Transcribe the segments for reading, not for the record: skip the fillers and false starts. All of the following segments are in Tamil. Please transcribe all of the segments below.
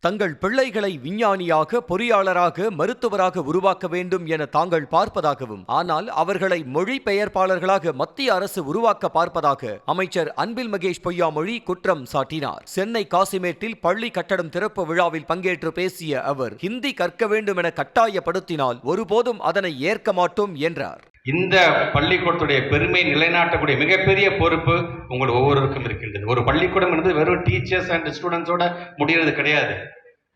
தங்கள் பிள்ளைகளை விஞ்ஞானியாக, பொறியாளராக, மருத்துவராக உருவாக்க வேண்டும் என தாங்கள் பார்ப்பதாகவும், ஆனால் அவர்களை மொழிபெயர்ப்பாளர்களாக மத்திய அரசு உருவாக்க பார்ப்பதாக அமைச்சர் அன்பில் மகேஷ் பொய்யாமொழி குற்றம் சாட்டினார். சென்னை காசிமேட்டில் பள்ளி கட்டடம் திறப்பு விழாவில் பங்கேற்று பேசிய அவர், ஹிந்தி கற்க வேண்டும் என கட்டாயப்படுத்தினால் ஒருபோதும் அதனை ஏற்க மாட்டோம் என்றார். இந்த பள்ளிக்கூடத்துடைய பெருமை நிலைநாட்டக்கூடிய மிகப்பெரிய பொறுப்பு உங்கள் ஒவ்வொருவருக்கும் இருக்கின்றது. ஒரு பள்ளிக்கூடம் என்பது வெறும் டீச்சர்ஸ் அண்ட் ஸ்டூடெண்ட்ஸோட முடிகிறது கிடையாது.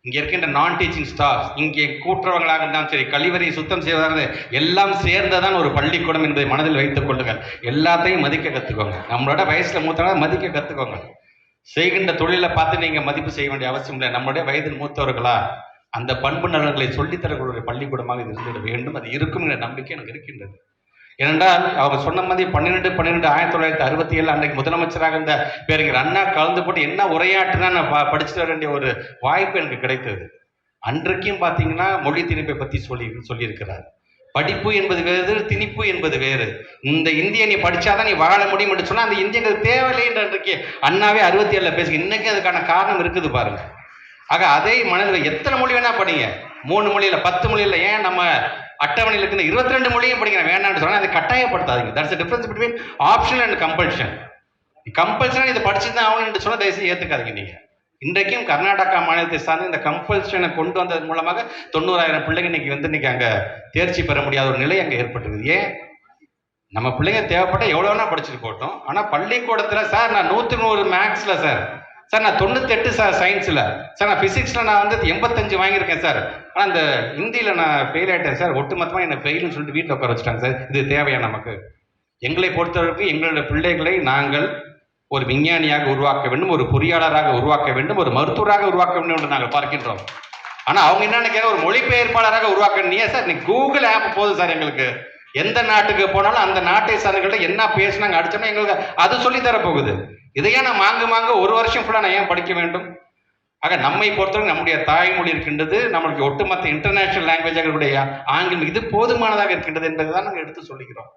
இங்கே இருக்கின்ற நான் டீச்சிங் ஸ்டாஃப், இங்கே கூட்டுறவங்களாக இருந்தாலும் சரி, கழிவறை சுத்தம் செய்வதாக எல்லாம் சேர்ந்ததான் ஒரு பள்ளிக்கூடம் என்பதை மனதில் வைத்துக் கொள்ளுங்கள். எல்லாத்தையும் மதிக்க கற்றுக்கோங்க. நம்மளோட வயசுல மூத்தவங்க மதிக்க கற்றுக்கோங்க. செய்கின்ற தொழிலை பார்த்து நீங்கள் மதிப்பு செய்ய வேண்டிய அவசியம் இல்லை. நம்மளுடைய வயதில் மூத்தவர்களா அந்த பண்பு நலன்களை சொல்லித்தரக்கூடிய பள்ளிக்கூடமாக இது இருந்துவிட வேண்டும். அது இருக்கும் என்ற நம்பிக்கை எனக்கு இருக்கின்றது. ஏனென்றால் அவங்க சொன்ன மாதிரி 12/12/1967 அன்றைக்கு முதலமைச்சராக இருந்த பேரறிஞர் அண்ணா கலந்து போட்டு என்ன உரையாற்றுனா நான் படிச்சுட்டு வர வேண்டிய ஒரு வாய்ப்பு எனக்கு கிடைத்தது. அன்றைக்கும் பார்த்தீங்கன்னா மொழி திணிப்பை பற்றி சொல்லியிருக்கிறார். படிப்பு என்பது வேறு, திணிப்பு என்பது வேறு. இந்த இந்திய நீ படிச்சாதான் நீ வாழ முடியும் என்று சொன்னால் அந்த இந்தியங்களுக்கு தேவையில்லை என்று அன்றைக்கு அண்ணாவே 67 பேசுங்க. இன்னைக்கு அதுக்கான காரணம் இருக்குது பாருங்க. ஆக அதை மனதில் எத்தனை மொழி வேணா படிங்க, 3 மொழியில் 10 மொழியில், ஏன் நம்ம அட்டவணையில் இருக்கிற 22 மொழியும் படிக்கிறேன் வேணான்னு சொன்னால் அதை கட்டாயப்படுத்தாதீங்க. That's the difference between optional and compulsion. கம்பல்ஷனாக இதை படிச்சு தான் ஆகணும்னு சொன்னால் தயவுசெய்து ஏற்றுக்காதீங்க. நீங்கள் இன்றைக்கும் கர்நாடகா மாநிலத்தை சார்ந்து இந்த கம்பல்ஷனை கொண்டு வந்ததன் மூலமாக 90,000 பிள்ளைங்க இன்னைக்கு அங்கே தேர்ச்சி பெற முடியாத ஒரு நிலை அங்கே ஏற்பட்டுருக்குது. ஏன்? நம்ம பிள்ளைங்க தேவைப்பட்ட எவ்வளோ வேணா படிச்சுட்டு போட்டோம். ஆனால் பள்ளிக்கூடத்தில் சார் நான் 100க்கு 100 மேக்ஸில் சார் நான் 98 சார் சயின்ஸில், சார் நான் ஃபிசிக்ஸில் நான் 85 வாங்கியிருக்கேன் சார், ஆனால் இந்த ஹிந்தியில் நான் ஃபெயில் ஆகிட்டேன் சார், ஒட்டுமொத்தமாக என்னை ஃபெயில்னு சொல்லிட்டு வீட்டில் உட்கார வச்சுட்டாங்க சார். இது தேவையா நமக்கு? எங்களை பொறுத்தவரைக்கும் எங்களுடைய பிள்ளைகளை நாங்கள் ஒரு விஞ்ஞானியாக உருவாக்க வேண்டும், ஒரு பொறியாளராக உருவாக்க வேண்டும், ஒரு மருத்துவராக உருவாக்க வேண்டும் என்று நாங்கள் பார்க்கின்றோம். ஆனால் அவங்க என்ன நினைக்கிறாங்க, ஒரு மொழிபெயர்ப்பாளராக உருவாக்க. நீ சார் நீ கூகுள் ஆப் போதும் சார், எங்களுக்கு எந்த நாட்டுக்கு போனாலும் அந்த நாட்டை சார்ந்தவர்கள்ட்ட என்ன பேசினாங்க அடிச்சோம்னா எங்களுக்கு அது சொல்லி தரப்போகுது. இதையே நான் மாங்க 1 வருஷம் ஃபுல்லாக நான் ஏன் படிக்க வேண்டும்? ஆக நம்மை பொறுத்தவரை நம்முடைய தாய்மொழி இருக்கின்றது, நம்மளுக்கு ஒட்டுமொத்த இன்டர்நேஷனல் லாங்குவேஜ் ஆங்கிலம் இது போதுமானதாக இருக்கின்றது என்பதை நாங்கள் எடுத்து சொல்லிக்கிறோம்.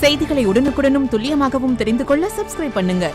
செய்திகளை உடனுக்குடனும் துல்லியமாகவும் தெரிந்து கொள்ள சப்ஸ்கிரைப் பண்ணுங்க.